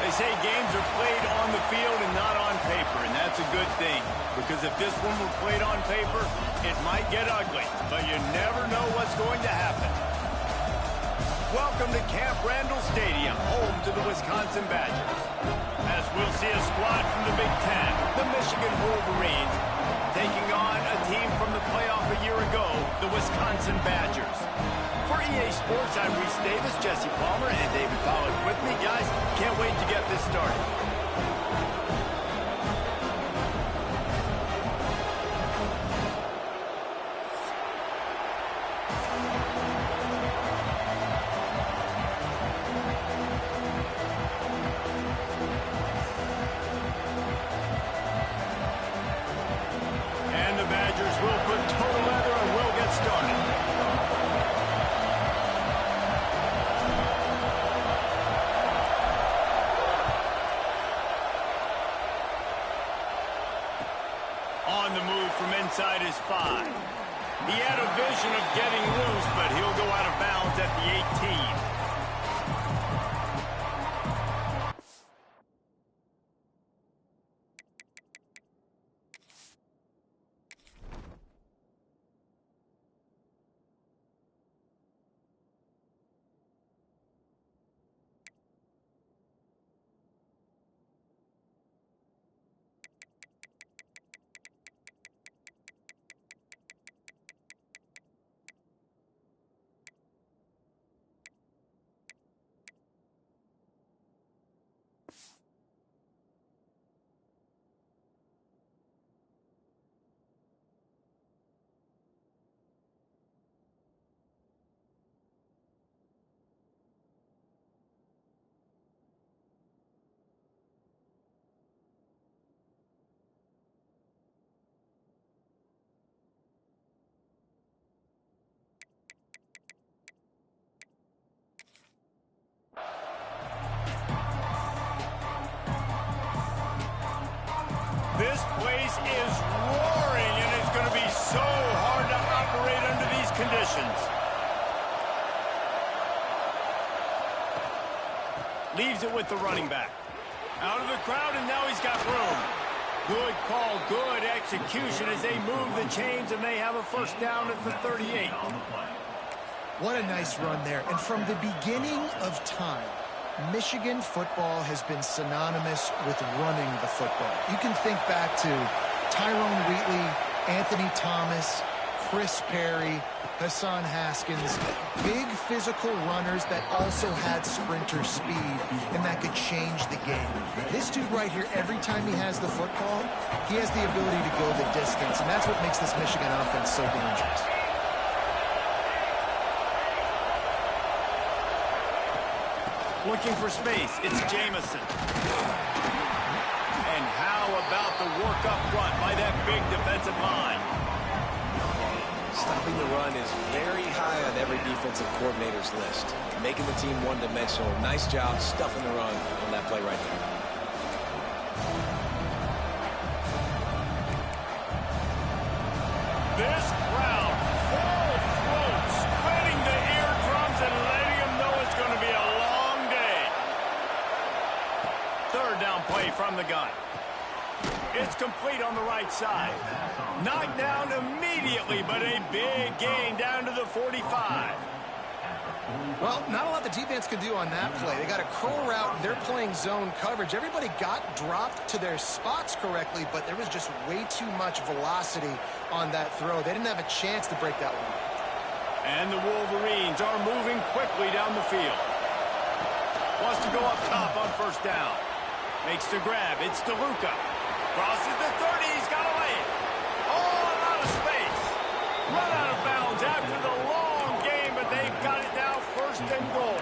They say games are played on the field and not on paper, and that's a good thing. Because if this one were played on paper, it might get ugly, but you never know what's going to happen. Welcome to Camp Randall Stadium, home to the Wisconsin Badgers. As we'll see a squad from the Big Ten, the Michigan Wolverines, taking on a team from the playoff a year ago, the Wisconsin Badgers. For EA Sports, I'm Reese Davis, Jesse Palmer, and David Pollack with me. Guys, can't wait to get this started. And the Badgers will put total leather and we'll get started. On the move from inside his 5. He had a vision of getting loose, but he'll go out of bounds at the 18. This place is roaring, and it's going to be so hard to operate under these conditions. Leaves it with the running back. Out of the crowd, and now he's got room. Good call, good execution as they move the chains, and they have a first down at the 38. What a nice run there. And from the beginning of time, Michigan football has been synonymous with running the football. You can think back to Tyrone Wheatley, Anthony Thomas, Chris Perry, Hassan Haskins, big physical runners that also had sprinter speed, and that could change the game. This dude right here, every time he has the football, he has the ability to go the distance, and that's what makes this Michigan offense so dangerous. Looking for space, it's Jamison. And how about the work up front by that big defensive line? Stopping the run is very high on every defensive coordinator's list. Making the team one-dimensional. Nice job stuffing the run on that play right there. This crowd, full throat, spreading the eardrums and letting them know it's going to be a long day. Third down play from the gun. It's complete on the right side. Knocked down immediately, but a big gain down to the 45. Well, not a lot the defense could do on that play. They got a curl route, and they're playing zone coverage. Everybody got dropped to their spots correctly, but there was just way too much velocity on that throw. They didn't have a chance to break that one. And the Wolverines are moving quickly down the field. Wants to go up top on first down. Makes the grab. It's DeLuca. Crosses the 30. He's got to lay it. All out of space. Run out of bounds after the long game, but they've got it now first and goal.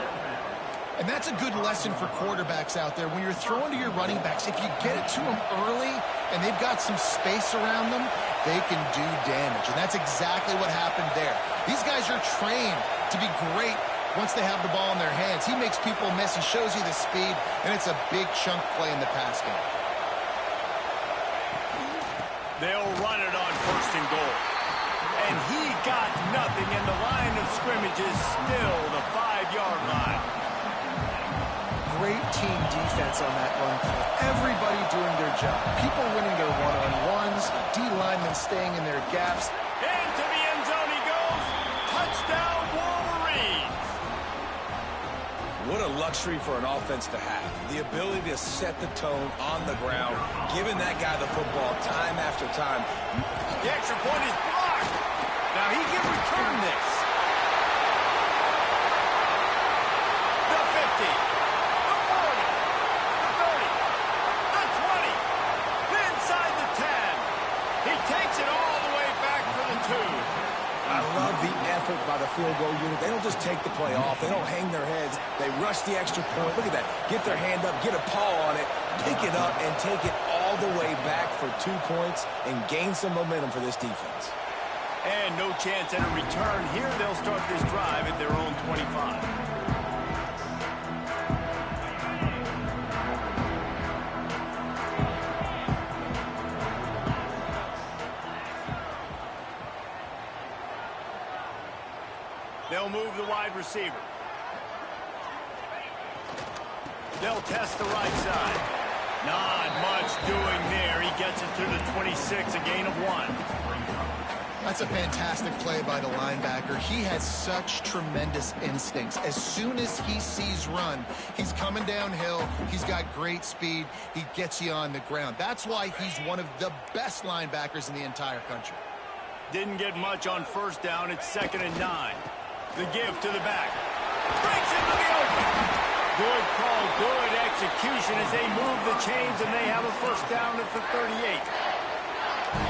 And that's a good lesson for quarterbacks out there. When you're throwing to your running backs, if you get it to them early and they've got some space around them, they can do damage. And that's exactly what happened there. These guys are trained to be great once they have the ball in their hands. He makes people miss. He shows you the speed, and it's a big chunk play in the pass game. They'll run it on first and goal. And he got nothing, and the line of scrimmage is still the 5-yard line. great team defense on that run play. Everybody doing their job. People winning their one-on-ones, D linemen staying in their gaps. Into the end zone he goes. Touchdown, Wolverines. What a luxury for an offense to have. The ability to set the tone on the ground, giving that guy the football time after time. The extra point is blocked. Now he can return this. The 50, the 40, the 30, the 20, inside the 10. He takes it all the way back for the 2. I love the effort by the field goal unit. They don't just take the play off. They don't hang their heads. They rush the extra point. Look at that. Get their hand up, get a paw on it, pick it up, and take it all the way back for 2 points and gain some momentum for this defense. And no chance at a return here. They'll start this drive at their own 25. They'll move the wide receiver. They'll test the right side. Not much doing there. He gets it to the 26, a gain of 1. That's a fantastic play by the linebacker. He has such tremendous instincts. As soon as he sees run, he's coming downhill. He's got great speed. He gets you on the ground. That's why he's one of the best linebackers in the entire country. Didn't get much on first down. It's 2nd and 9. The give to the back. Breaks into the open. Good call, good execution as they move the chains and they have a first down at the 38.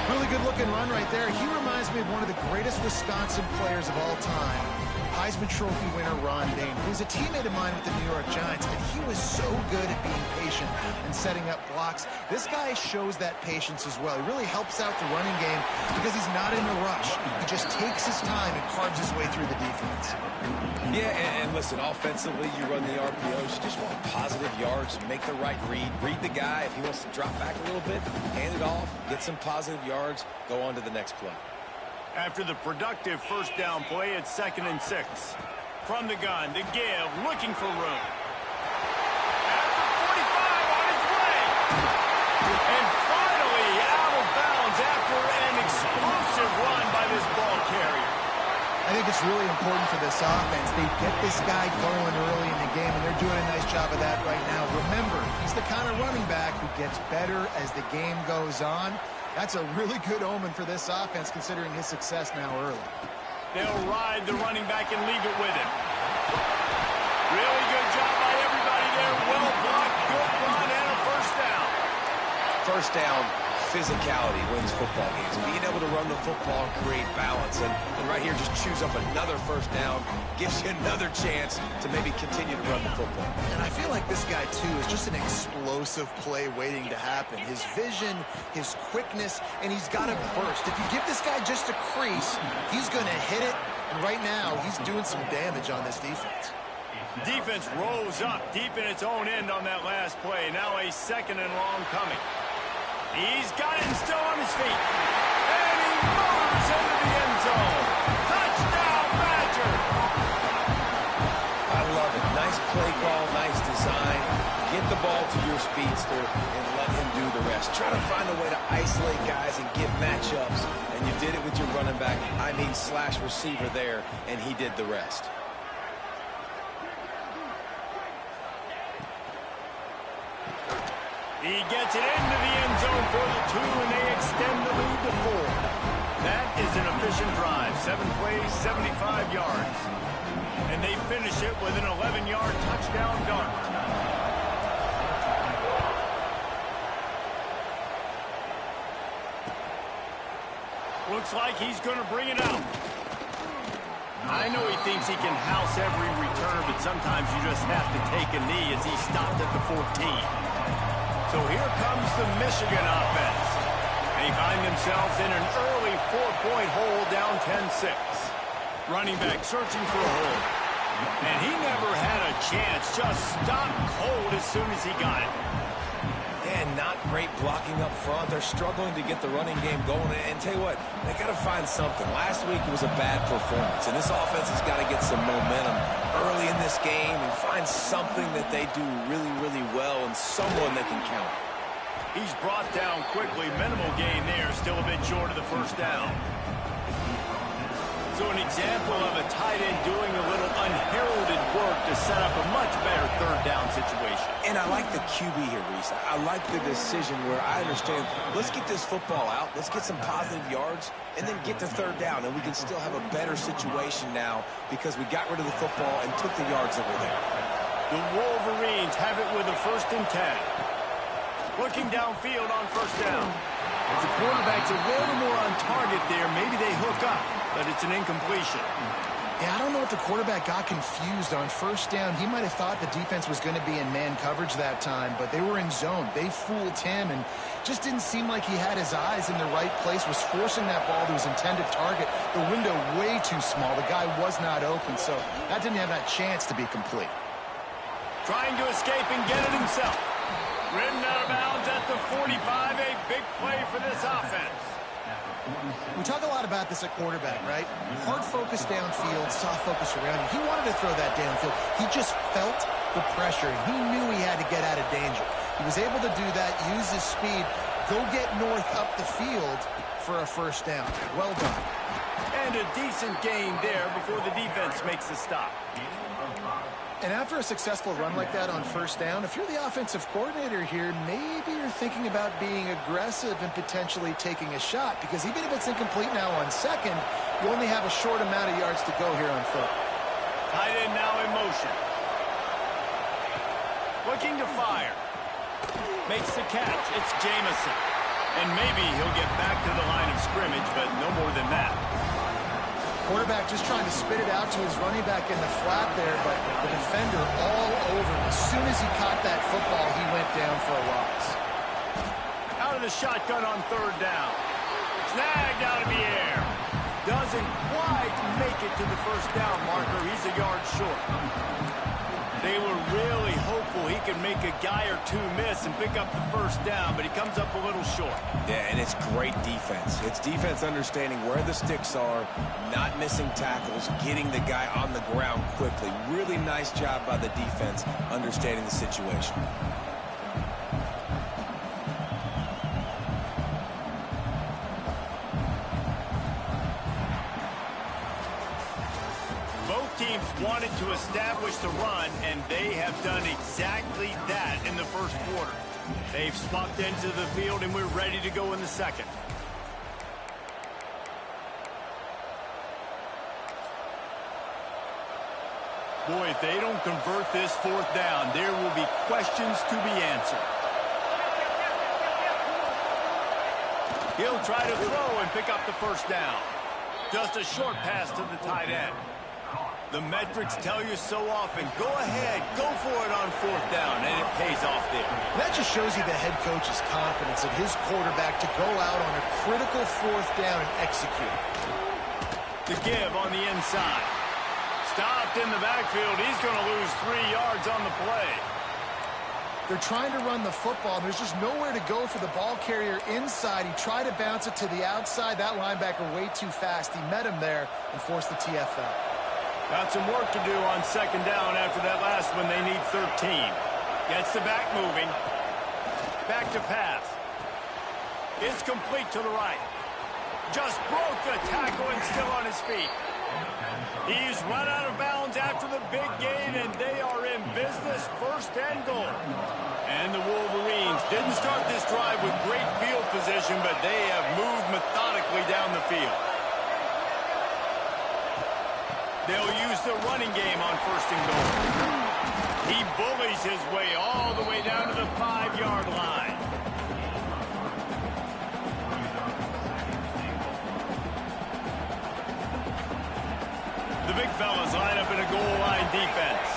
Really good looking run right there. He reminds me of one of the greatest Wisconsin players of all time. Heisman Trophy winner Ron Dayne, who was a teammate of mine with the New York Giants, and he was so good at being patient and setting up blocks. This guy shows that patience as well. He really helps out the running game because he's not in a rush. He just takes his time and carves his way through the defense. Yeah, and listen, offensively, you run the RPOs. You just want positive yards, make the right read the guy. If he wants to drop back a little bit, hand it off, get some positive yards, go on to the next play. After the productive first down play, it's 2nd and 6. From the gun, the give, looking for room. At the 45 on his way. And finally out of bounds after an explosive run by this ball carrier. I think it's really important for this offense. They get this guy going early in the game, and they're doing a nice job of that right now. Remember, he's the kind of running back who gets better as the game goes on. That's a really good omen for this offense, considering his success now early. They'll ride the running back and leave it with him. Really good job by everybody there. Well blocked, good run, and a first down. First down, physicality wins football games. Being able to run the football and create balance. And right here, just choose up another first down. Gives you another chance to maybe continue to run the football. And I feel like this guy, too, is just an explosive play waiting to happen. His vision, his quickness, and he's got a burst. If you give this guy just a crease, he's going to hit it. And right now, he's doing some damage on this defense. Defense rose up deep in its own end on that last play. Now a 2nd and long coming. He's got it and still on his feet. And he motors into the end zone. Touchdown, Badger! I love it. Nice play call, nice design. Get the ball to your speedster and let him do the rest. Try to find a way to isolate guys and get matchups. And you did it with your running back, slash receiver there, and he did the rest. He gets it into the end zone for the 2, and they extend the lead to 4. That is an efficient drive. 7 plays, 75 yards. And they finish it with an 11-yard touchdown dart. Looks like he's going to bring it out. I know he thinks he can house every return, but sometimes you just have to take a knee as he stopped at the 14. So here comes the Michigan offense. They find themselves in an early 4-point hole down 10-6. Running back searching for a hole. And he never had a chance. Just stopped cold as soon as he got it. And not great blocking up front. They're struggling to get the running game going. And tell you what, they got to find something. Last week it was a bad performance. And this offense has got to get some momentum early in this game and find something that they do really, really well and someone they can count on. He's brought down quickly. Minimal gain there. Still a bit short of the first down. So an example of a tight end doing a little unheralded work to set up a much better third down situation. And I like the QB here, Reese. I like the decision where I understand, let's get this football out, let's get some positive yards, and then get to third down, and we can still have a better situation now because we got rid of the football and took the yards that were there. The Wolverines have it with a 1st and 10. Looking downfield on first down. If the quarterback's a little more on target there, maybe they hook up, but it's an incompletion. Yeah, I don't know if the quarterback got confused on first down. He might have thought the defense was going to be in man coverage that time, but they were in zone. They fooled him and just didn't seem like he had his eyes in the right place, was forcing that ball to his intended target. The window way too small. The guy was not open, so that didn't have that chance to be complete. Trying to escape and get it himself. Ridden out of bounds at the 45, a big play for this offense. We talk a lot about this at quarterback, right? Hard focus downfield, soft focus around you. He wanted to throw that downfield. He just felt the pressure. He knew he had to get out of danger. He was able to do that, use his speed, go get north up the field for a first down. Well done. And a decent gain there before the defense makes the stop. And after a successful run like that on first down, if you're the offensive coordinator here, maybe you're thinking about being aggressive and potentially taking a shot, because even if it's incomplete now on second, you only have a short amount of yards to go here on third. Tight end now in motion. Looking to fire. Makes the catch. It's Jamison. And maybe he'll get back to the line of scrimmage, but no more than that. Quarterback just trying to spit it out to his running back in the flat there, but the defender all over him. As soon as he caught that football, he went down for a loss. Out of the shotgun on third down. Snagged out of the air. Doesn't quite make it to the first down marker. He's a yard short. They were really hopeful he could make a guy or two miss and pick up the first down, but he comes up a little short. Yeah, and it's great defense. It's defense understanding where the sticks are, not missing tackles, getting the guy on the ground quickly. Really nice job by the defense understanding the situation. Teams wanted to establish the run, and they have done exactly that in the first quarter. They've swapped into the field, and we're ready to go in the second. Boy, if they don't convert this fourth down, there will be questions to be answered. He'll try to throw and pick up the first down. Just a short pass to the tight end. The metrics tell you so often, go ahead, go for it on fourth down, and it pays off there. That just shows you the head coach's confidence in his quarterback to go out on a critical fourth down and execute. The give on the inside. Stopped in the backfield. He's going to lose 3 yards on the play. They're trying to run the football. There's just nowhere to go for the ball carrier inside. He tried to bounce it to the outside. That linebacker way too fast. He met him there and forced the TFL. Got some work to do on second down after that last one. They need 13. Gets the back moving. Back to pass. It's complete to the right. Just broke the tackle and still on his feet. He's run out of bounds after the big gain, and they are in business, 1st and goal. And the Wolverines didn't start this drive with great field position, but they have moved methodically down the field. They'll use the running game on 1st and goal. He bullies his way all the way down to the 5-yard line. The big fellas line up in a goal line defense.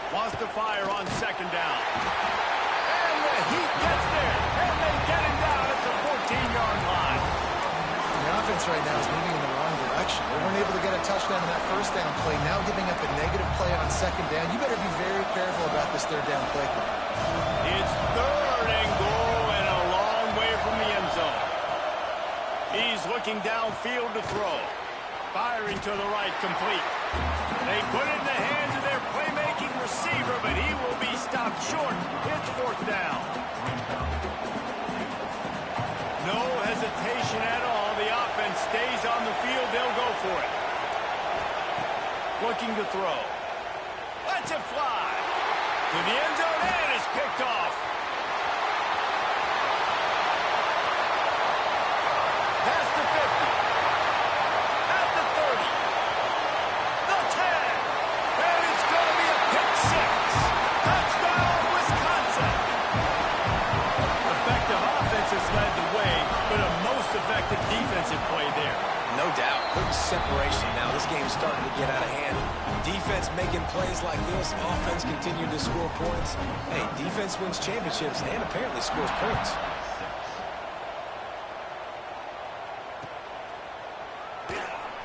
Wants to fire on second down. And the Heat gets there. And they get him down at the 14-yard line. The offense right now is moving in the wrong direction. They weren't able to get a touchdown in that first down play. Now giving up a negative play on second down. You better be very careful about this third down play. It's 3rd and goal and a long way from the end zone. He's looking looking downfield to throw. Firing to the right, complete. They put it in the hands of their playmaking receiver, but he will be stopped short. It's fourth down. No hesitation at all. The offense stays on the field. They'll go for it. Looking to throw. Lets it fly. To the end zone, and it's picked off. Past the 50. At the 30. The 10. And it's going to be a pick six. Touchdown, Wisconsin. Effective offense has led the way, but a most effective defensive play there. No doubt. Quick separation now. This game's starting to get out of hand. Defense making plays like this. Offense continuing to score points. Hey, defense wins championships and apparently scores points.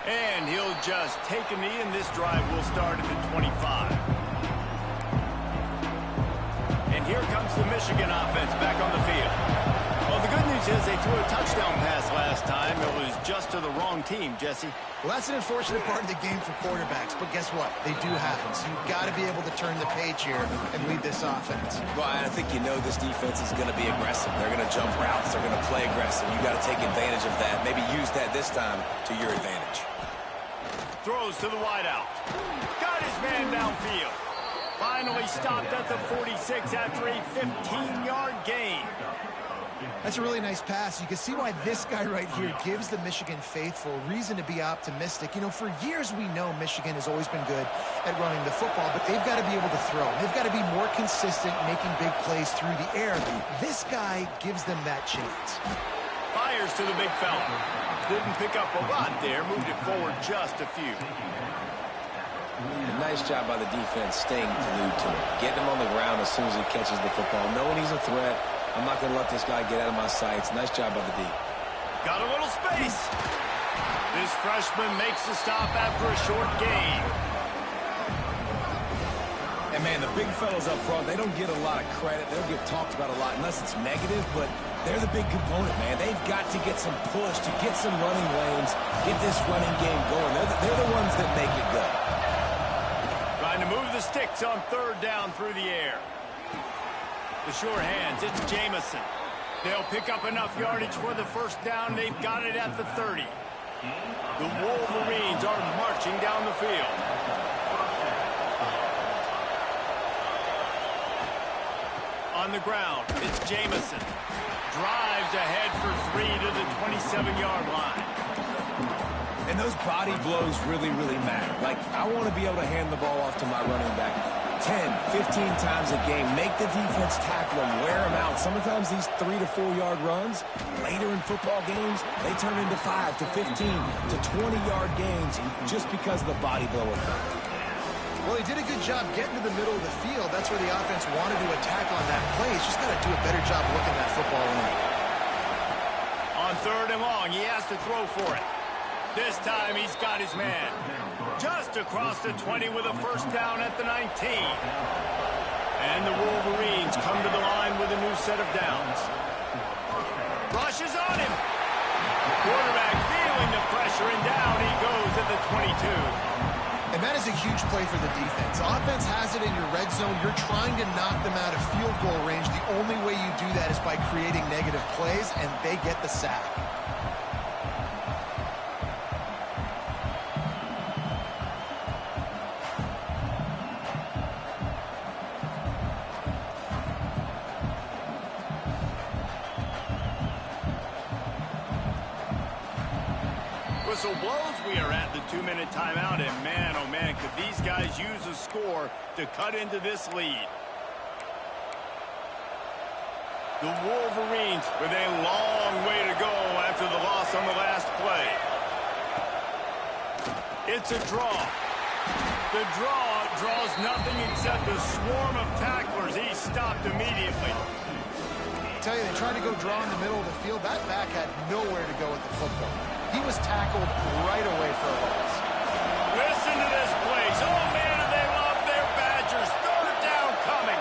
And he'll just take a knee, and this drive will start at the 25. And here comes the Michigan offense back on the field. Well, the good news is they threw a touchdown pass last time. It was just to the wrong team, Jesse. Well, that's an unfortunate part of the game for quarterbacks, but guess what? They do happen, so you've got to be able to turn the page here and lead this offense. Well, I think you know this defense is going to be aggressive. They're going to jump routes. They're going to play aggressive. You got to take advantage of that. Maybe use that this time to your advantage. Throws to the wideout. Got his man downfield. Finally stopped at the 46 after a 15-yard gain. That's a really nice pass. You can see why this guy right here gives the Michigan faithful reason to be optimistic. You know, for years we know Michigan has always been good at running the football, but they've got to be able to throw. They've got to be more consistent making big plays through the air. This guy gives them that chance. Fires to the big fella. Didn't pick up a lot there. Moved it forward just a few. Nice job by the defense staying glued to him. Getting him on the ground as soon as he catches the football. Knowing he's a threat. I'm not going to let this guy get out of my sights. Nice job by the D. Got a little space. This freshman makes the stop after a short gain. And, man, the big fellas up front, they don't get a lot of credit. They don't get talked about a lot unless it's negative, but they're the big component, man. They've got to get some push, to get some running lanes, get this running game going. They're the ones that make it go. Trying to move the sticks on third down through the air. The sure hands, it's Jamison. They'll pick up enough yardage for the first down. They've got it at the 30. The Wolverines are marching down the field. On the ground, it's Jamison. Drives ahead for 3 to the 27-yard line. And those body blows really, really matter. Like, I want to be able to hand the ball off to my running back 10, 15 times a game. Make the defense tackle them, wear them out. Sometimes these 3 to 4 yard runs, later in football games, they turn into 5 to 15 to 20-yard gains just because of the body blow effect. Well, he did a good job getting to the middle of the field. That's where the offense wanted to attack on that play. He's just got to do a better job looking that football in. On third and long, he has to throw for it. This time he's got his man. Just across the 20 with a first down at the 19. And the Wolverines come to the line with a new set of downs. Rushes on him. Quarterback feeling the pressure, and down he goes at the 22. And that is a huge play for the defense. Offense has it in your red zone. You're trying to knock them out of field goal range. The only way you do that is by creating negative plays, and they get the sack. Whistle blows. We are at the 2-minute timeout, and man, oh man, could these guys use a score to cut into this lead. The Wolverines with a long way to go after the loss on the last play. It's a draw. The draw draws nothing except a swarm of tacklers. He's stopped immediately. I tell you, they tried to go draw in the middle of the field. That back had nowhere to go with the football. He was tackled right away for a loss. Listen to this place. Oh, man, do they love their Badgers. Third down coming.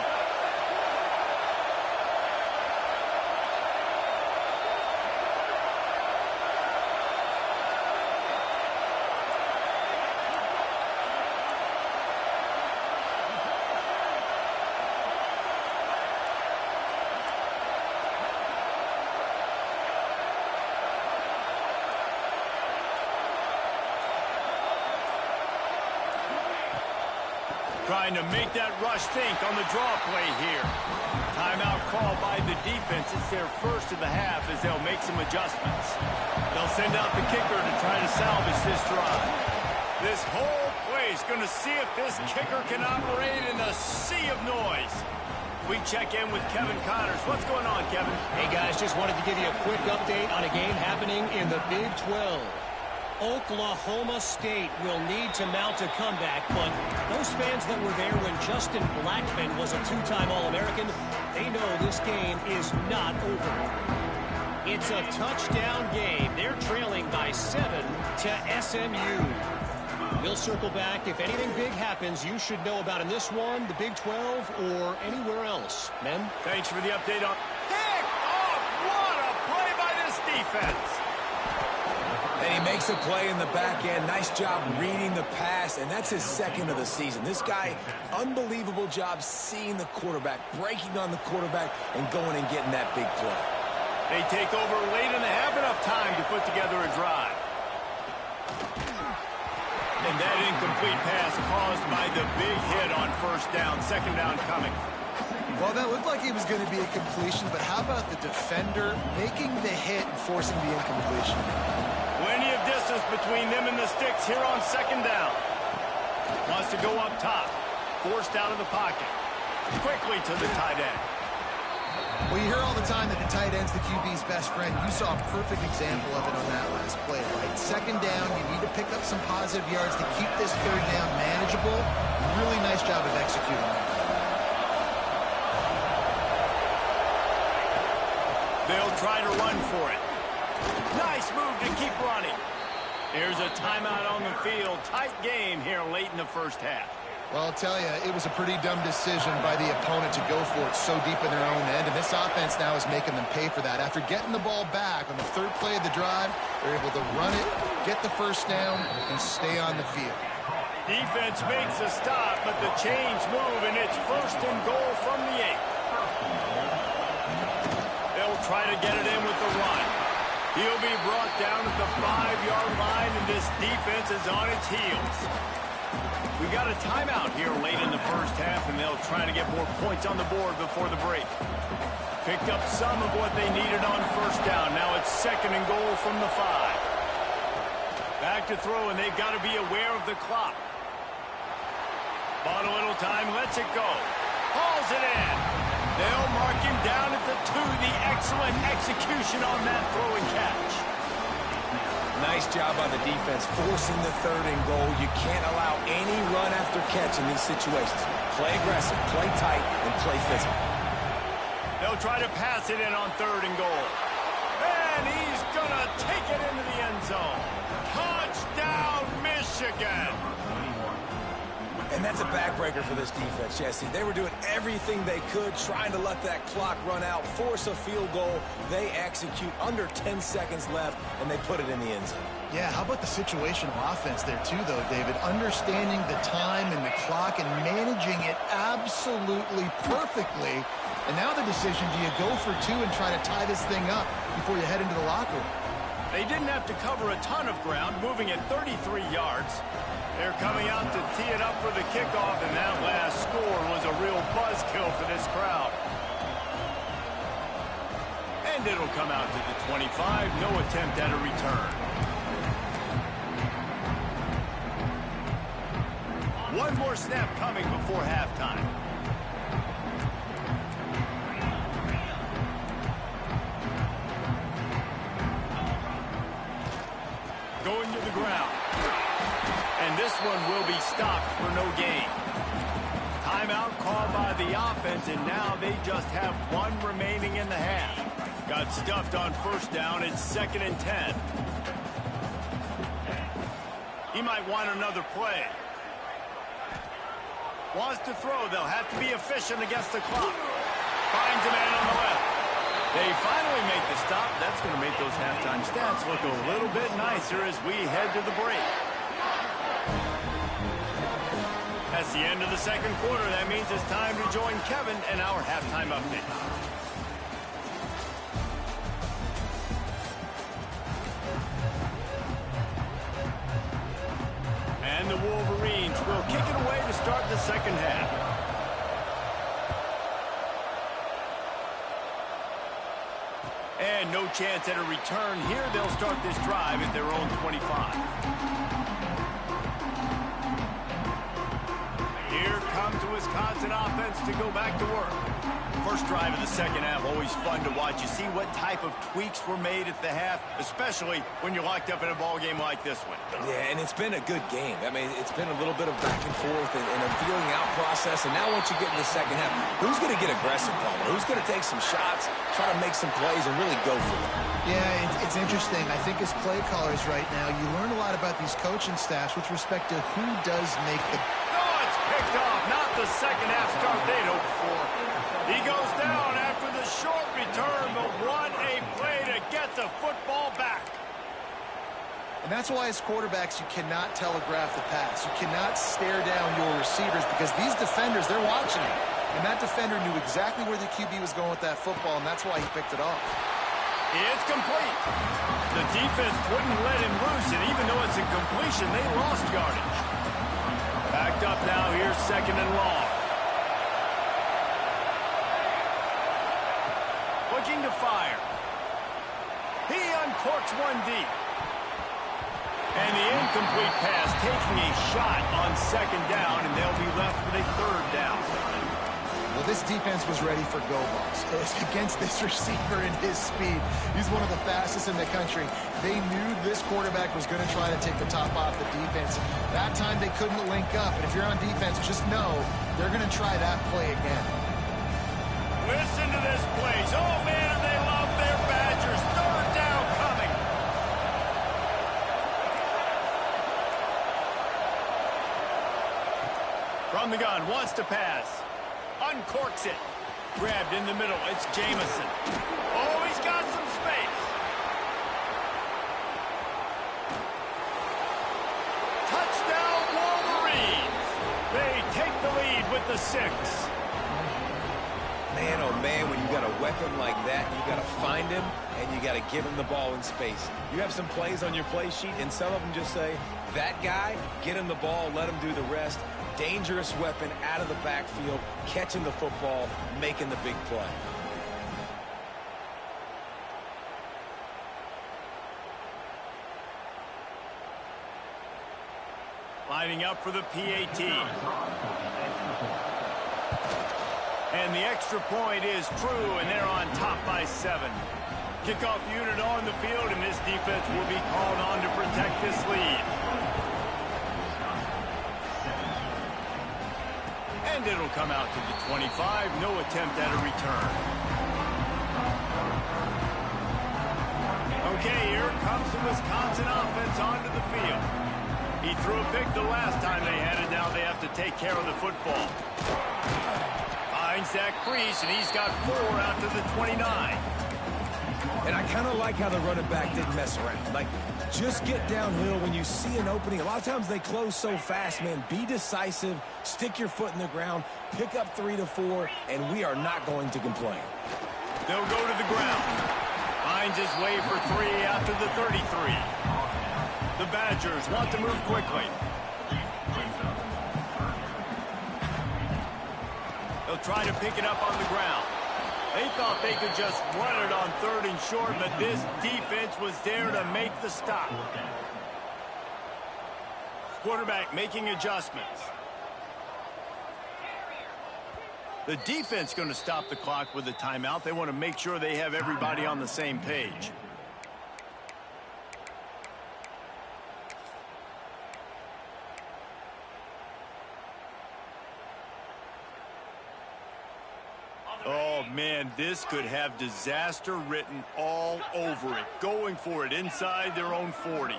Trying to make that rush think on the draw play here. Timeout call by the defense. It's their first of the half as they'll make some adjustments. They'll send out the kicker to try to salvage this drive. This whole play is going to see if this kicker can operate in a sea of noise. We check in with Kevin Connors. What's going on, Kevin? Hey, guys, just wanted to give you a quick update on a game happening in the Big 12. Oklahoma State will need to mount a comeback, but those fans that were there when Justin Blackmon was a two-time All-American, they know this game is not over. It's a touchdown game. They're trailing by 7 to SMU. We'll circle back. If anything big happens, you should know about in this one, the Big 12, or anywhere else. Men? Thanks for the update on... Pick off! What a play by this defense! And he makes a play in the back end. Nice job reading the pass, and that's his second of the season. This guy, unbelievable job seeing the quarterback, breaking on the quarterback, and going and getting that big play. They take over late in the half, enough time to put together a drive. And that incomplete pass caused by the big hit on first down. Second down coming. Well, that looked like it was going to be a completion, but how about the defender making the hit and forcing the incompletion? Plenty of distance between them and the sticks here on second down. Wants to go up top. Forced out of the pocket. Quickly to the tight end. Well, you hear all the time that the tight end's the QB's best friend. You saw a perfect example of it on that last play, right? Second down, you need to pick up some positive yards to keep this third down manageable. Really nice job of executing that. They'll try to run for it. Nice move to keep running. Here's a timeout on the field. Tight game here late in the first half. Well, I'll tell you, it was a pretty dumb decision by the opponent to go for it so deep in their own end, and this offense now is making them pay for that. After getting the ball back on the third play of the drive, they're able to run it, get the first down, and stay on the field. Defense makes a stop, but the chains move, and it's first and goal from the 8. They'll try to get it in with the run. He'll be brought down at the 5-yard line, and this defense is on its heels. We got a timeout here late in the first half, and they'll try to get more points on the board before the break. Picked up some of what they needed on first down. Now it's second and goal from the 5. Back to throw, and they've got to be aware of the clock. Bought a little time, lets it go. Hauls it in. They'll mark him down at the 2. The excellent execution on that throw and catch. Nice job on the defense, forcing the third and goal. You can't allow any run after catch in these situations. Play aggressive, play tight, and play physical. They'll try to pass it in on third and goal. And he's going to take it into the end zone. Touchdown, Michigan! And that's a backbreaker for this defense, Jesse. They were doing everything they could, trying to let that clock run out, force a field goal. They execute under 10 seconds left, and they put it in the end zone. Yeah, how about the situational offense there too, though, David? Understanding the time and the clock and managing it absolutely perfectly. And now the decision, do you go for 2 and try to tie this thing up before you head into the locker room? They didn't have to cover a ton of ground, moving at 33 yards. They're coming out to tee it up for the kickoff, and that last score was a real buzzkill for this crowd. And it'll come out to the 25. No attempt at a return. One more snap coming before halftime. Going to the ground. And this one will be stopped for no gain. Timeout called by the offense, and now they just have 1 remaining in the half. Got stuffed on first down. It's 2nd and 10. He might want another play. Wants to throw. They'll have to be efficient against the clock. Finds a man on the left. They finally make the stop. That's going to make those halftime stats look a little bit nicer as we head to the break. That's the end of the second quarter. That means it's time to join Kevin in our halftime update. And the Wolverines Saints will kick it away to start the second half. And no chance at a return here. They'll start this drive at their own 25. Here comes the Wisconsin offense to go back to work. First drive of the second half, always fun to watch. You see what type of tweaks were made at the half, especially when you're locked up in a ball game like this one. Yeah, and it's been a good game. I mean, it's been a little bit of back and forth and a feeling out process. And now once you get in the second half, who's going to get aggressive, Palmer? Who's going to take some shots, try to make some plays, and really go for it? Yeah, it's interesting. I think as play callers right now, you learn a lot about these coaching staffs with respect to who does make the... Picked off, not the second half start they'd hoped for. He goes down after the short return, but what a play to get the football back. And that's why as quarterbacks, you cannot telegraph the pass. You cannot stare down your receivers because these defenders, they're watching it. And that defender knew exactly where the QB was going with that football, and that's why he picked it off. It's complete. The defense wouldn't let him loose, and even though it's a completion, they lost yardage. Backed up now, here's second and long. Looking to fire. He uncorks one deep. And the incomplete pass taking a shot on second down, and they'll be left with a third down. Well, this defense was ready for go balls. Against this receiver and his speed. He's one of the fastest in the country. They knew this quarterback was going to try to take the top off the defense. That time they couldn't link up. And if you're on defense, just know they're going to try that play again. Listen to this place. Oh, man, they love their Badgers. Third down coming. From the gun, wants to pass. Uncorks it. Grabbed in the middle. It's Jamison. Oh, he's got some space. Touchdown, Wolverines. They take the lead with the 6. Man, oh man, when you got a weapon like that, you got to find him and you got to give him the ball in space. You have some plays on your play sheet, and some of them just say, that guy, get him the ball, let him do the rest. Dangerous weapon out of the backfield, catching the football, making the big play. Lining up for the PAT. And the extra point is true, and they're on top by 7. Kickoff unit on the field, and this defense will be called on to protect this lead. And it'll come out to the 25. No attempt at a return. Okay, here comes the Wisconsin offense onto the field. He threw a pick the last time they had it. Now they have to take care of the football. Finds that crease, and he's got 4 out to the 29. And I kind of like how the running back didn't mess around. Like, just get downhill when you see an opening. A lot of times they close so fast, man. Be decisive, stick your foot in the ground, pick up 3 to 4, and we are not going to complain. They'll go to the ground. Finds his way for 3 out to the 33. The Badgers want to move quickly. They'll try to pick it up on the ground. They thought they could just run it on 3rd and short, but this defense was there to make the stop. Quarterback making adjustments. The defense going to stop the clock with a timeout. They want to make sure they have everybody on the same page. Oh, man, this could have disaster written all over it. Going for it inside their own 40.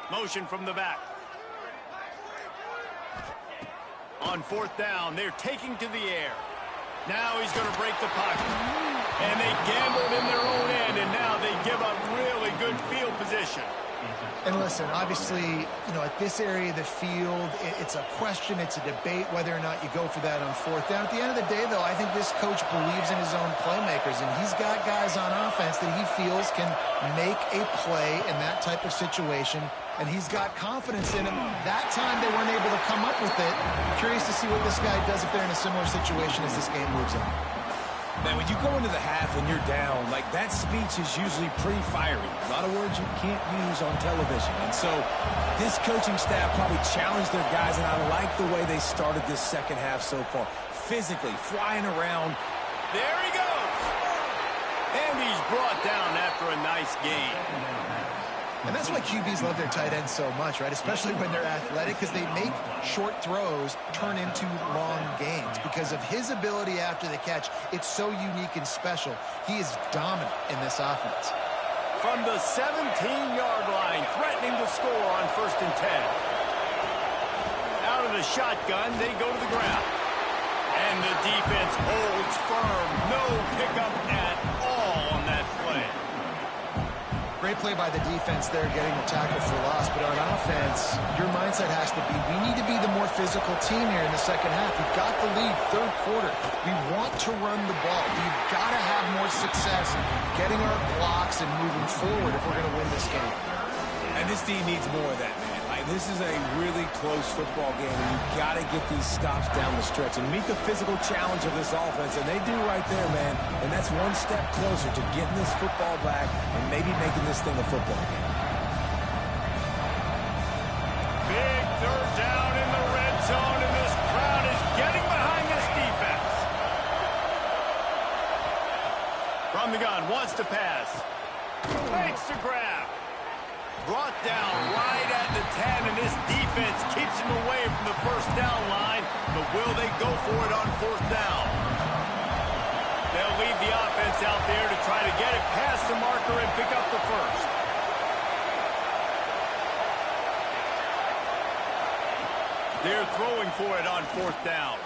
Motion from the back. On 4th down, they're taking to the air. Now he's going to break the pocket. And they gambled in their own end, and now they give up really good field position. And listen, obviously, at this area of the field, it's a question, it's a debate whether or not you go for that on fourth down. At the end of the day, though, I think this coach believes in his own playmakers, and he's got guys on offense that he feels can make a play in that type of situation, and he's got confidence in him. That time they weren't able to come up with it. Curious to see what this guy does if they're in a similar situation as this game moves on. Man, when you go into the half and you're down, like that speech is usually pretty fiery. A lot of words you can't use on television. And so this coaching staff probably challenged their guys, and I like the way they started this second half so far. Physically, flying around. There he goes. And he's brought down after a nice game. And that's why QBs love their tight ends so much, right? Especially when they're athletic, because they make short throws turn into long gains. Because of his ability after the catch, it's so unique and special. He is dominant in this offense. From the 17-yard line, threatening to score on 1st and 10. Out of the shotgun, they go to the ground. And the defense holds firm. No pickup at all on that play. Great play by the defense there, getting the tackle for loss. But on offense, your mindset has to be, we need to be the more physical team here in the second half. We've got the lead, third quarter. We want to run the ball. We've got to have more success getting our blocks and moving forward if we're going to win this game. And this team needs more of that, man. This is a really close football game, and you've got to get these stops down the stretch and meet the physical challenge of this offense, and they do right there, man. And that's one step closer to getting this football back and maybe making this thing a football game. Big third down in the red zone, and this crowd is getting behind this defense. From the gun, wants to pass. Makes the grab. Brought down right at the 10, and this defense keeps him away from the first down line. But will they go for it on 4th down? They'll leave the offense out there to try to get it past the marker and pick up the first. They're throwing for it on 4th down.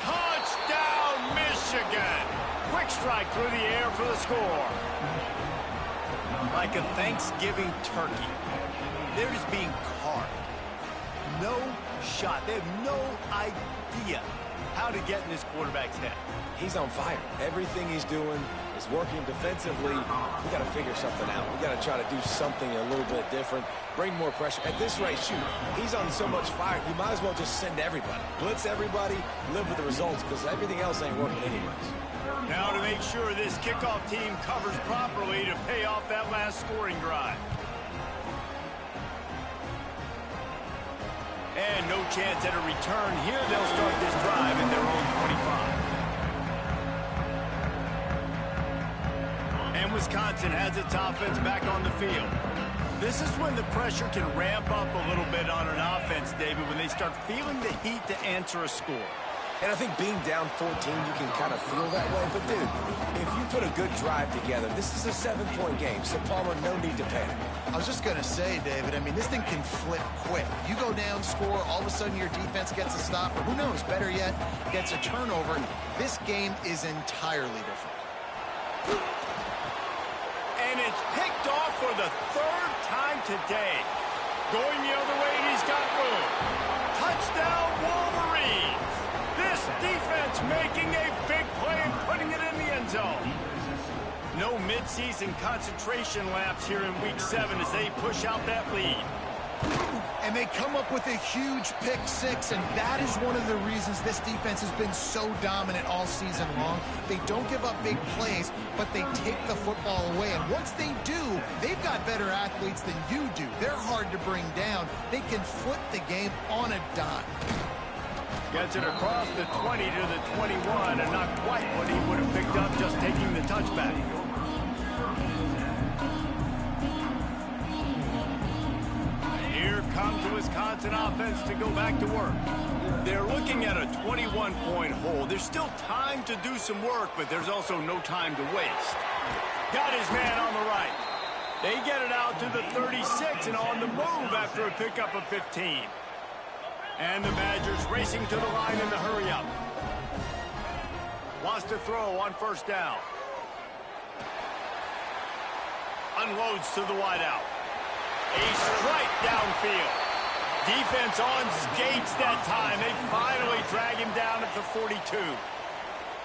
Touchdown, Michigan! Quick strike through the air for the score. Like a Thanksgiving turkey, they're just being carved. No shot. They have no idea how to get in this quarterback's head. He's on fire. Everything he's doing is working defensively. We got to figure something out. We got to try to do something a little bit different, bring more pressure. At this rate, shoot, he's on so much fire, you might as well just send everybody. Blitz everybody, live with the results, because everything else ain't working anyways. Now to make sure this kickoff team covers properly to pay off that last scoring drive. And no chance at a return here. They'll start this drive in their own 25. And Wisconsin has its offense back on the field. This is when the pressure can ramp up a little bit on an offense, David, when they start feeling the heat to answer a score. And I think being down 14, you can kind of feel that way. But, dude, if you put a good drive together, this is a 7-point game. So, Palmer, no need to panic. I was just going to say, David, I mean, this thing can flip quick. You go down, score, all of a sudden your defense gets a stop, or who knows, better yet, gets a turnover. This game is entirely different. And it's picked off for the 3rd time today. Going the other way, and he's got room. Touchdown, Wolverines. This defense making a big play and putting it in the end zone. No midseason concentration laps here in Week 7 as they push out that lead. And they come up with a huge pick 6, and that is one of the reasons this defense has been so dominant all season long. They don't give up big plays, but they take the football away. And once they do, they've got better athletes than you do. They're hard to bring down. They can flip the game on a dime. Gets it across the 20 to the 21, and not quite what he would have picked up just taking the touchback. Here comes the Wisconsin offense to go back to work. They're looking at a 21-point hole. There's still time to do some work, but there's also no time to waste. Got his man on the right. They get it out to the 36 and on the move after a pickup of 15. And the Badgers racing to the line in the hurry-up. Wants to throw on 1st down. Unloads to the wideout. A strike downfield. Defense on skates that time. They finally drag him down at the 42.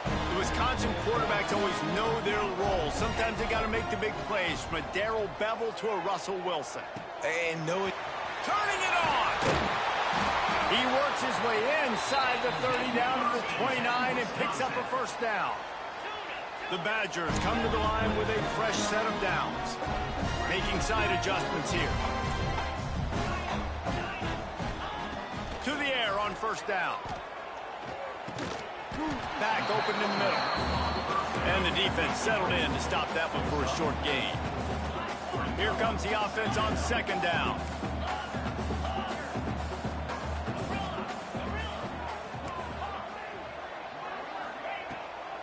The Wisconsin quarterbacks always know their role. Sometimes they got to make the big plays, from a Darrell Bevel to a Russell Wilson. And turning it on. He works his way inside the 30 down to the 29 and picks up a first down. The Badgers come to the line with a fresh set of downs. Making side adjustments here. To the air on first down. Back open in the middle. And the defense settled in to stop that one for a short gain. Here comes the offense on second down.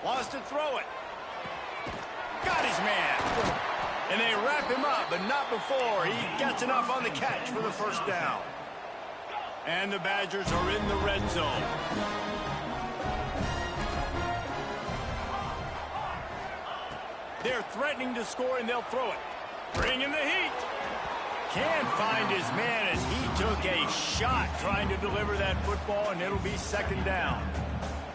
Wants to throw it. Got his man. And they wrap him up, but not before he gets enough on the catch for the first down. And the Badgers are in the red zone. They're threatening to score, and they'll throw it. Bringing the heat. Can't find his man as he took a shot trying to deliver that football, and it'll be second down.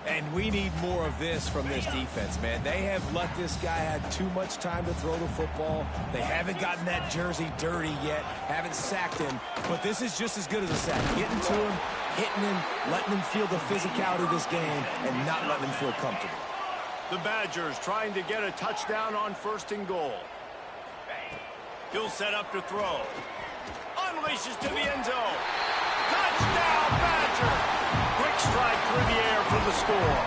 And we need more of this from this defense, man. They have let this guy have too much time to throw the football. They haven't gotten that jersey dirty yet, haven't sacked him. But this is just as good as a sack. Getting to him, hitting him, letting him feel the physicality of this game, and not letting him feel comfortable. The Badgers trying to get a touchdown on first and goal. He'll set up to throw. Unleashes to the end zone. Touchdown, Badger! Quick strike through the air for the score.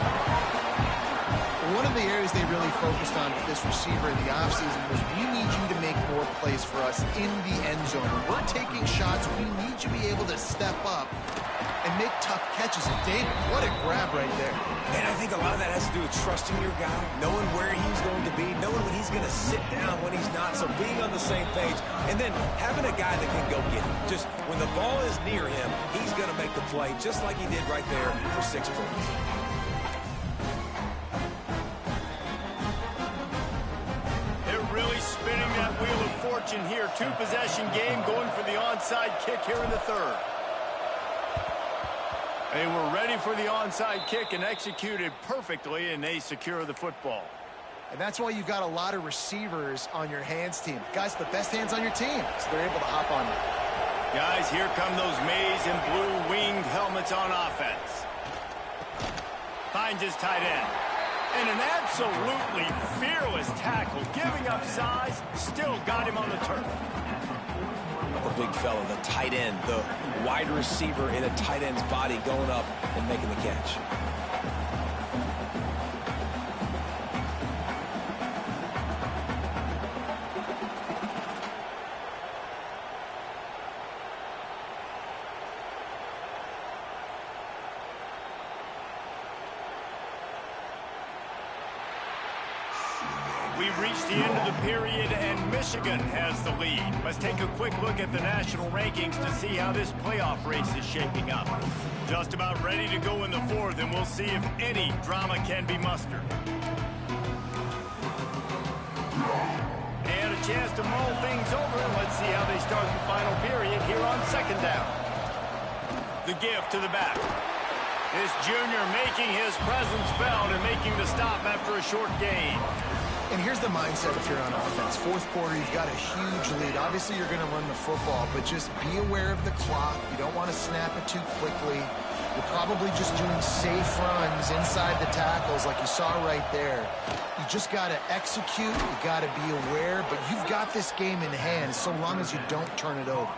One of the areas they really focused on with this receiver in the offseason was, we need you to make more plays for us in the end zone. When we're taking shots, we need you to be able to step up and make tough catches. And David, what a grab right there. And I think a lot of that has to do with trusting your guy, knowing where he's going to be, knowing when he's going to sit down, when he's not, so being on the same page, and then having a guy that can go get him. Just when the ball is near him, he's going to make the play, just like he did right there for 6 points. They're really spinning that wheel of fortune here. 2-possession game going for the onside kick here in the third. They were ready for the onside kick and executed perfectly, and they secure the football. And that's why you've got a lot of receivers on your hands team. Guys, the best hands on your team, so they're able to hop on you. Guys, here come those maize and blue winged helmets on offense. Finds his tight end. And an absolutely fearless tackle, giving up size, still got him on the turf. The big fella, the tight end, the wide receiver in a tight end's body going up and making the catch. We've reached the end of the period, and Michigan has the lead. Let's take a quick look at the national rankings to see how this playoff race is shaping up. Just about ready to go in the fourth, and we'll see if any drama can be mustered. And a chance to mull things over, and let's see how they start the final period here on second down. The give to the back. This junior making his presence felt and making the stop after a short gain. And here's the mindset if you're on offense. Fourth quarter, you've got a huge lead. Obviously, you're going to run the football, but just be aware of the clock. You don't want to snap it too quickly. You're probably just doing safe runs inside the tackles like you saw right there. You just got to execute. You got to be aware, but you've got this game in hand so long as you don't turn it over.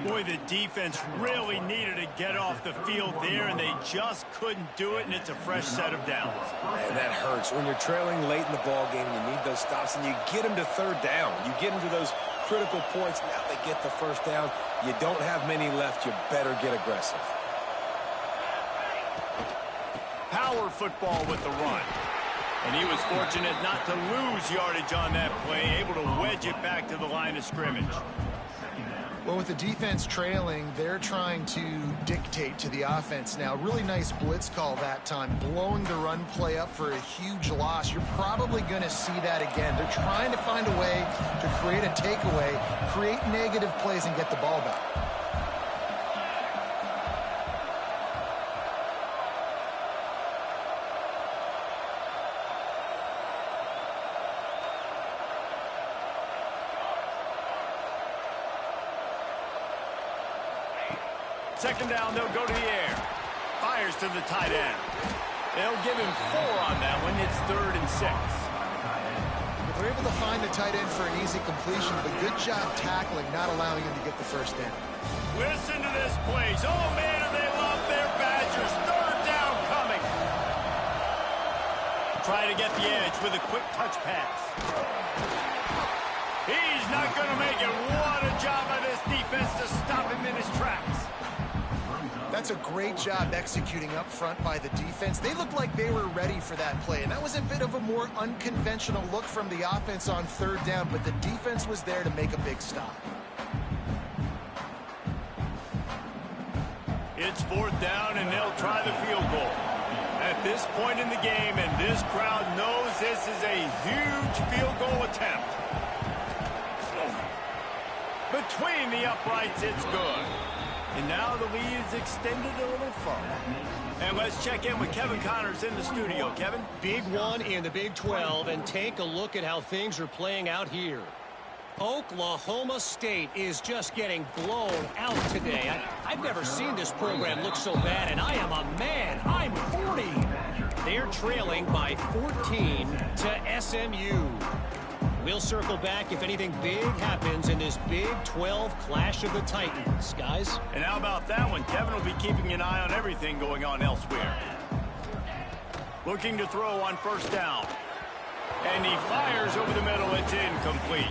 Boy, the defense really needed to get off the field there, and they just couldn't do it, and it's a fresh set of downs. Man, that hurts. When you're trailing late in the ball game, you need those stops, and you get them to third down. You get them to those critical points. Now they get the first down. You don't have many left. You better get aggressive. Power football with the run. And he was fortunate not to lose yardage on that play, able to wedge it back to the line of scrimmage. Well, with the defense trailing, they're trying to dictate to the offense now. Really nice blitz call that time, blowing the run play up for a huge loss. You're probably going to see that again. They're trying to find a way to create a takeaway, create negative plays, and get the ball back. Second down, they'll go to the air. Fires to the tight end. They'll give him 4 on that one. It's 3rd and 6. They're able to find the tight end for an easy completion, but good job tackling, not allowing him to get the first down. Listen to this place. Oh, man, they love their Badgers. 3rd down coming. Try to get the edge with a quick touch pass. He's not going to make it. What a job by this defense to stop him in his tracks. That's a great job executing up front by the defense. They looked like they were ready for that play, and that was a bit of a more unconventional look from the offense on 3rd down, but the defense was there to make a big stop. It's 4th down, and they'll try the field goal. At this point in the game, and this crowd knows this is a huge field goal attempt. Between the uprights, it's good. And now the lead is extended a little further. And let's check in with Kevin Connors in the studio. Kevin? Big one in the Big 12, and take a look at how things are playing out here. Oklahoma State is just getting blown out today. I've never seen this program look so bad, and I am a man. I'm 40. They're trailing by 14 to SMU. We'll circle back if anything big happens in this Big 12 Clash of the Titans, guys. And how about that one? Kevin will be keeping an eye on everything going on elsewhere. Looking to throw on 1st down. And he fires over the middle. It's incomplete.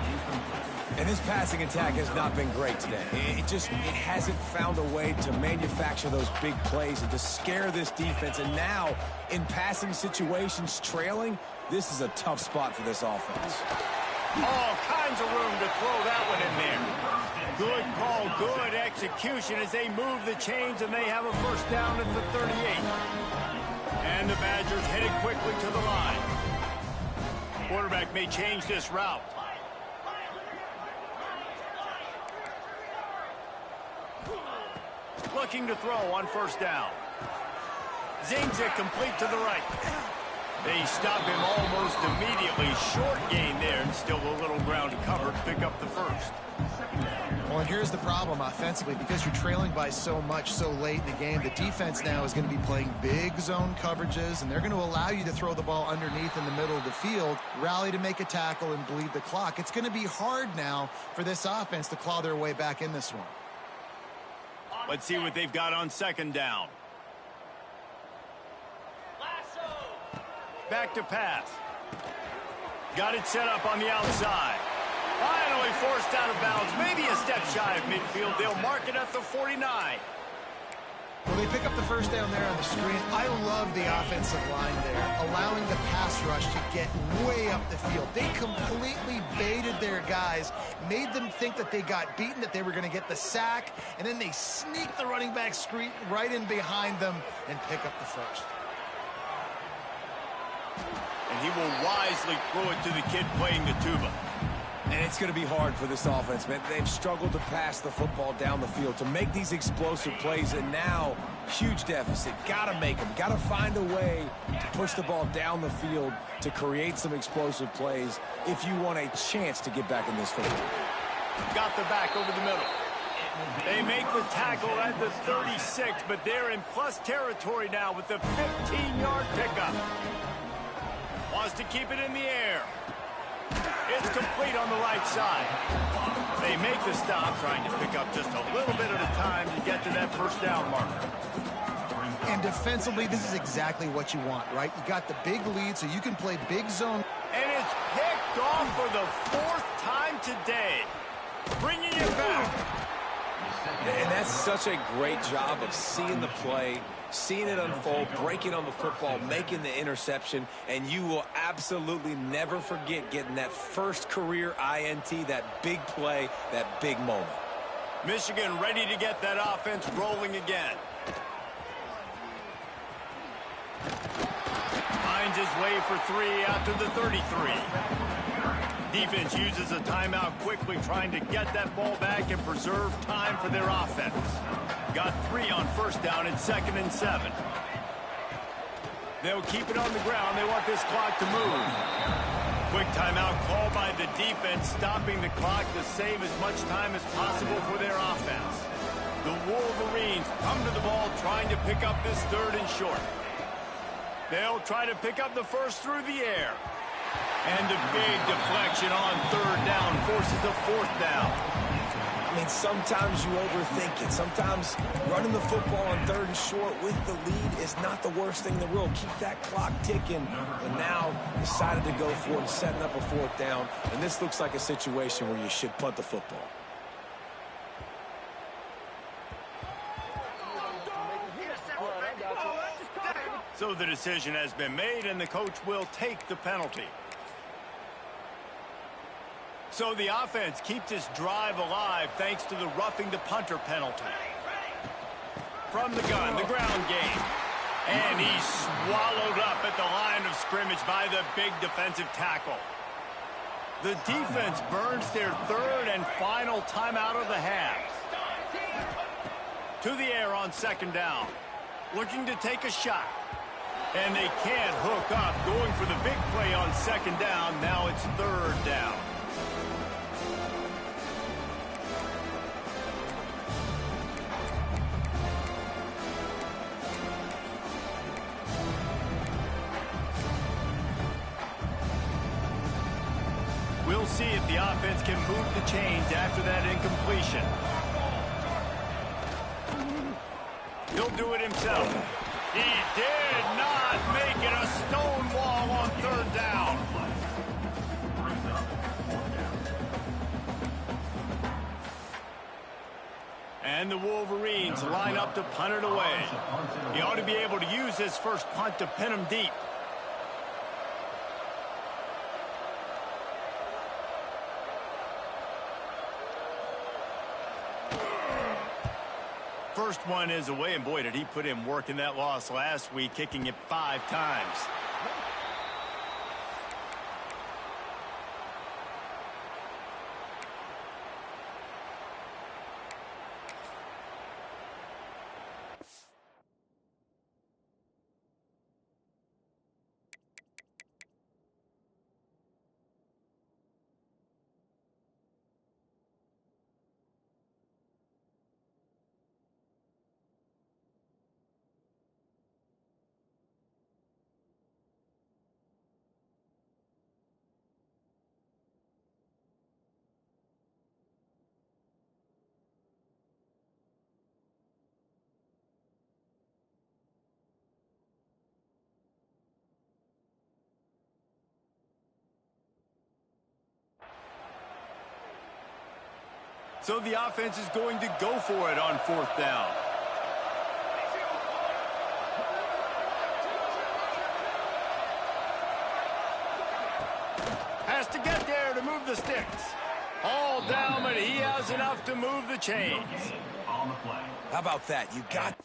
And this passing attack has not been great today. It hasn't found a way to manufacture those big plays and to scare this defense. And now, in passing situations, trailing, this is a tough spot for this offense. All kinds of room to throw that one in there. Good call, good execution as they move the chains, and they have a 1st down at the 38. And the Badgers headed quickly to the line. Quarterback may change this route. Looking to throw on 1st down. Zings it complete to the right. They stop him almost immediately. Short gain there, and still a little ground to cover to pick up the 1st. Well, and here's the problem offensively. Because you're trailing by so much so late in the game, the defense now is going to be playing big zone coverages, and they're going to allow you to throw the ball underneath in the middle of the field, rally to make a tackle, and bleed the clock. It's going to be hard now for this offense to claw their way back in this one. Let's see what they've got on 2nd down. Back to pass. Got it set up on the outside. Finally forced out of bounds. Maybe a step shy of midfield. They'll mark it at the 49. Well, they pick up the 1st down there on the screen. I love the offensive line there, allowing the pass rush to get way up the field. They completely baited their guys, made them think that they got beaten, that they were going to get the sack, and then they sneak the running back screen right in behind them and pick up the 1st. And he will wisely throw it to the kid playing the tuba. And it's going to be hard for this offense, man. They've struggled to pass the football down the field, to make these explosive plays, and now, huge deficit. Got to make them. Got to find a way to push the ball down the field to create some explosive plays if you want a chance to get back in this football. Got the back over the middle. They make the tackle at the 36, but they're in plus territory now with the 15-yard pickup. Wants to keep it in the air. It's complete on the right side. They make the stop, trying to pick up just a little bit at a time to get to that 1st down marker. And defensively, this is exactly what you want, right? You got the big lead, so you can play big zone. And it's picked off for the 4th time today. Bringing it back. And that's such a great job of seeing the play, seeing it unfold, breaking on the football, making the interception, and you will absolutely never forget getting that 1st career INT, that big play, that big moment. Michigan ready to get that offense rolling again. Finds his way for three out to the 33. Defense uses a timeout quickly, trying to get that ball back and preserve time for their offense. Got 3 on first down and 2nd and 7. They'll keep it on the ground. They want this clock to move. Quick timeout called by the defense, stopping the clock to save as much time as possible for their offense. The Wolverines come to the ball trying to pick up this 3rd and short. They'll try to pick up the first through the air. And the big deflection on 3rd down forces a 4th down. I mean, sometimes you overthink it. Sometimes running the football on 3rd and short with the lead is not the worst thing in the world. Keep that clock ticking. And now decided to go for it, setting up a 4th down. And this looks like a situation where you should punt the football. So the decision has been made, and the coach will take the penalty. So the offense keeps this drive alive thanks to the roughing the punter penalty. From the gun, the ground game. And he's swallowed up at the line of scrimmage by the big defensive tackle. The defense burns their 3rd and final timeout of the half. To the air on 2nd down. Looking to take a shot. And they can't hook up. Going for the big play on 2nd down. Now it's 3rd down. We'll see if the offense can move the chains after that incompletion. He'll do it himself. He did not make it a stone wall on 3rd down. And the Wolverines line up to punt it away. He ought to be able to use his first punt to pin him deep. First one is away, and boy, did he put in work in that loss last week, kicking it 5 times. So the offense is going to go for it on 4th down. Has to get there to move the sticks. All down, but he has enough to move the chains. How about that? You got...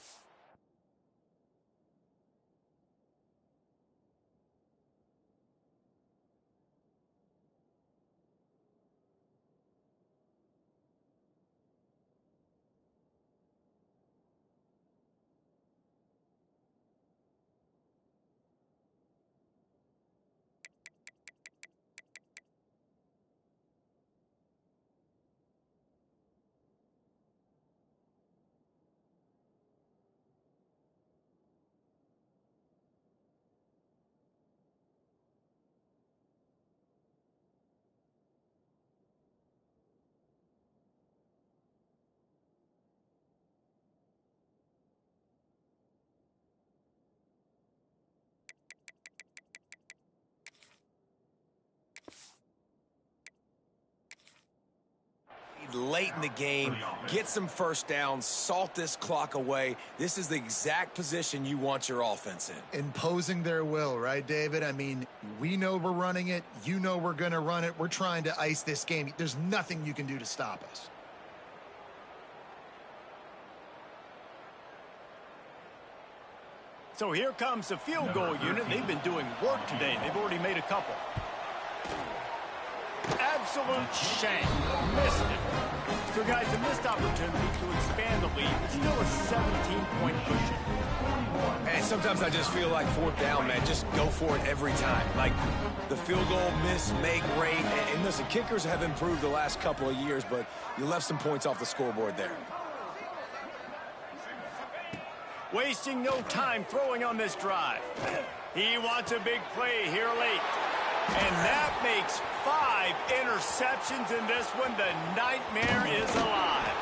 Late in the game, get some first downs, salt this clock away. This is the exact position you want your offense in. Imposing their will, right, David? I mean, we know we're running it. You know we're going to run it. We're trying to ice this game. There's nothing you can do to stop us. So here comes the field goal unit. They've been doing work today. They've already made a couple. Absolute shank. Missed it. So, guys, a missed opportunity to expand the lead. It's still a 17-point cushion. And sometimes I just feel like fourth down, man. Just go for it every time. Like the field goal miss, make rate. And listen, kickers have improved the last couple of years, but you left some points off the scoreboard there. Wasting no time throwing on this drive. He wants a big play here late. And that makes 5 interceptions in this one. The nightmare is alive.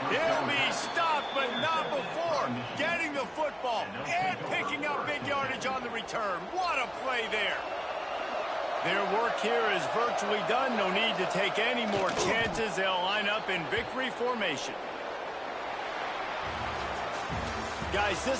He'll be stopped, but not before getting the football and picking up big yardage on the return. What a play there. Their work here is virtually done. No need to take any more chances. They'll line up in victory formation. Guys, this